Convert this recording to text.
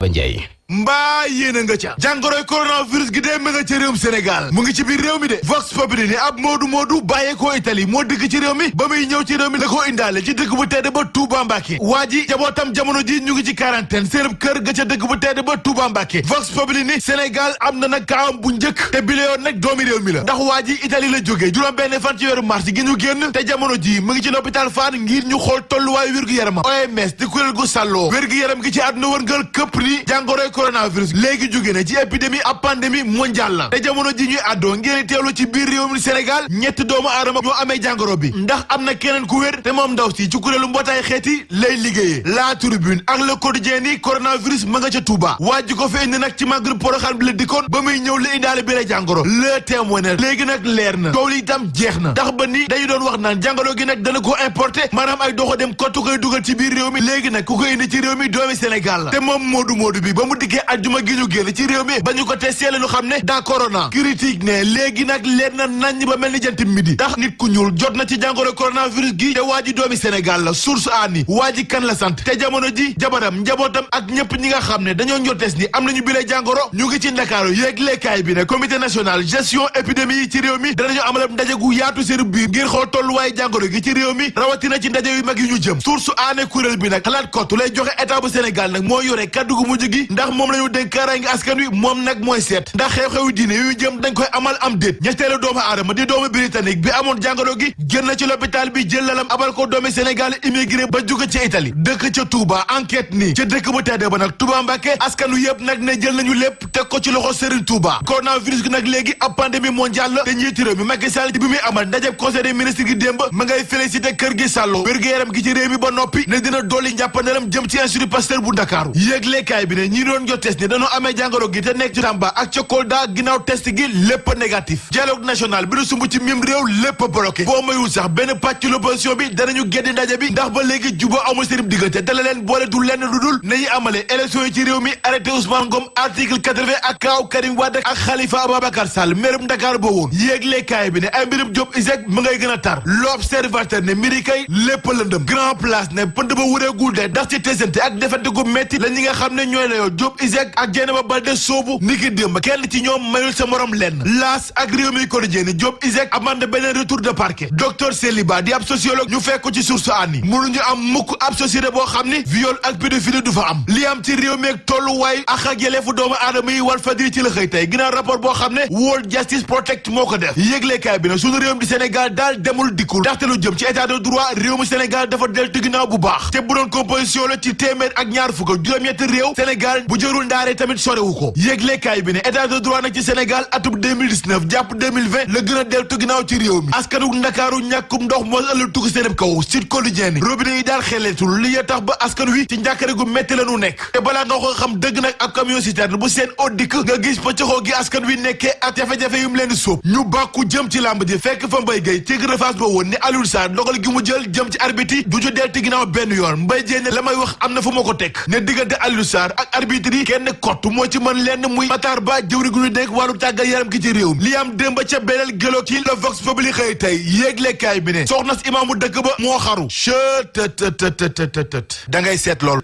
ba Ndiaye mbaa yéen a nga ca jàngoroy coronavirus gi dee ma nga ca réewum Sénégal mu ngi ci biir réew mi de Vox Populi ni ab moodu bàyyeekoo Italie moo dëkk ci réew mi ba muy ñëw ci réew mi da koo indaale ci dëkk bu tedd ba Touba Mbacké waa ji jabootam jamono ji ñu ngi ci quarantaine seen kër ga ca dëkk bu tedd ba Touba Mbacké Vox Populi ni Sénégal am na nag kaawam bu njëkk te bile yoon nag doomi réew mi la ndax waa ji Italie la jógee juróom benn fan ci weeru mars gi ñu génn te jamono ji mu ngi ci l'hôpital Fann ngir ñu xool tolluwaayu wér-gu-yaramam OMS di kuréel gu sàlloo wér-gu-yaram gi ci àdduna wërngal këpp ni jàngoroy coronavirus léegi jóge na ci épidémie ab pandémie mondiale la te jamono ji ñuy àddoo ngeen teewlu ci biir réew mi Sénégal ñetti doomu aadama ñoo amee jàngoro bi ndax am na keneen ku wér te moom ndaw si ci kuréelu mbootaay xeeti lay liggéeyee La Tribune ak Le Quotidien ni coronavirus ma nga ca Touba waa ji ko fi indi nag ci màggal Porokhane bi la dikkoon ba muy ñëw la indaale bi la jàngoro Le Témoin ne léegi nag leer na tool yi itam jeex na ndax ba ni dañu doon wax naan jàngoro gi nag dana ko importé maanaam ay doxo dem kottu koy dugal ci biir réew mi léegi nag ku koy indi ci réew mi doomi Sénégal la te moom moodu bi ba mu dikkee ajjuma gi ñu génn ci réew mi ba ñu ko testé la ñu xam ne daa corona critique ne léegi nag leer na nañ ba mel ni jant midi ndax nit ku ñuul jot na ci jàngoro coronavirus gi te waa ji doomi Sénégal la source aani waa ji kan la sant te jamono ji jabaram njabootam ak ñëpp ñi nga xam ne dañoo njortees ni am nañu bile jàngoro ñu ngi ci Ndakaaru yéeglekaay bi ne comité national gestion épidémie yi ci réew mi danañu amalab ndaje gu yaatu seen biir ngir xool tolluwaaye jàngoro gi ci réew mi rawatina ci ndaje yu mag yu ñu jëm source aane kuréel bi nag xalaat kottu lay joxe état bu Sénégal nag moo yore kaddu gu mujj gi ndax moom lañu dénk kaaraange askan wi moom nag mooy seet ndax xew-xewu diine yu jëm dañ koy amal am déet ñetteelu doomu aadama di doomu britannique bi amoon jàngoro gi génn ci l'hôpital bi jël lalam abal ko doomi Sénégal immigré ba jóge ci Italie dëkk ca Touba enquête nii ca dëkk bu tedd ba nag Touba Mbacké askan wi yëpp nag ne jël nañu lépp teg ko ci loxo Serigne Touba coronavirus gi nag léegi ab pandémie mondiale la te njiitu réew mi Macky Sall bi muy amal ndajeb conseil des ministres gi démb ma ngay félicité kër gi sàlloo wér-gu-yaram gi ci réew mi ba noppi ne dina dolli njàppandalam jëm ci institut Pasteur bu Ndakaaru yéeglekaay bi ne ñi doon jot test ni dañoo amee jàngoro gi te nekk ci Tamba ak ca Kolda ginnaaw test gi lépp négatif dialogue national bi nu sumb ci mim réew lépp bloqué boo mayul sax benn pàcc ci l'opposition bi danañu geddi ndaje bi ndax ba léegi juboo amul seen diggante dala leen boole du lenn lu dul nañu amale élection yi ci réew mi arrêté Ousmane Ngom article 80 ak kaaw Karim Wade ak Khalifa Ababacar Sall mérub Ndakaar boo woon yéeglekaay bi ne ay mbirub Diop Iseg mu ngay gën a tar l'observateur ne mbiri kay lépp lëndëm grand place ne pënd ba wureegul de ndax ci tesante ak defante gu metti la ñi nga xam ne ñooy la yoo Diop Iseg ak Dieynaba Baldé soobu niki démb kenn ci ñoom mayul sa morom lenn laas ak réew mi quotidien ni Diop Iseg amande beneen retour de parquet docteur Seliba di ab sociologue ñu fekk ko ci source ani mënuñu am mukk ab société boo xam ni viol ak pédophilie du fa am li am ci réew mi ak tolluwaay ak yelleefu doomu aadama yi Walf Fadjri ci la xëy tey ginnaaw rapport boo xam ne World Justice Project moo ko def yëglekaay bi ne suñu réewum di Sénégal daal demul dikkul ndaxte lu jëm ci état de droit réew mi Sénégal dafa deltu ginnaaw bu baax te bu doon composition la ci téeméer ak ñaar fukk ak juróom-ñetti réew Sénégal bu jërul ndaare tamit sorewu ko yëglekaay bi ne état de droit nag ci Sénégal atub 2019 jàpp 2020 la gën a deltu ginnaaw ci réew mi askanu Ndakaaru ñàkkum ndox moo ëllëg tukki seen kaw Sud Quotidien ni robinet yi daal xeleetul li tax ba askan wi ci njàkkare gu metti la ñu nekk te balaa nga ko xam dëgg nag ab camion citerne bu seen au dikk nga gis pëccëxoo gi askan wi nekkee ak jafe-jafe yu mu leen sóob ñu bàkku jëm ci làmb ji fekk fa Mbaye Gueye ci reface ba woon ni Aliou Sarr dogal gi mu jël jëm ci arbitre yi du ci deltu ginnaaw benn yoon Mbaye Gueye ne la may wax am na fu ma ko teg ne diggante Aliou Sarr ak arbitre yi kenn kott moo ci mën lenn muy Matar Ba jëwri gu ñu nekk wàllu tàggat yaram ki ci réew mi li am démb ca beneen gëloo ci la Vox Populi xëy tey yéeglekaay bi ne soxna si imaamu dëkk ba moo xaru chëtëtëtëtëtët da ngay seet lool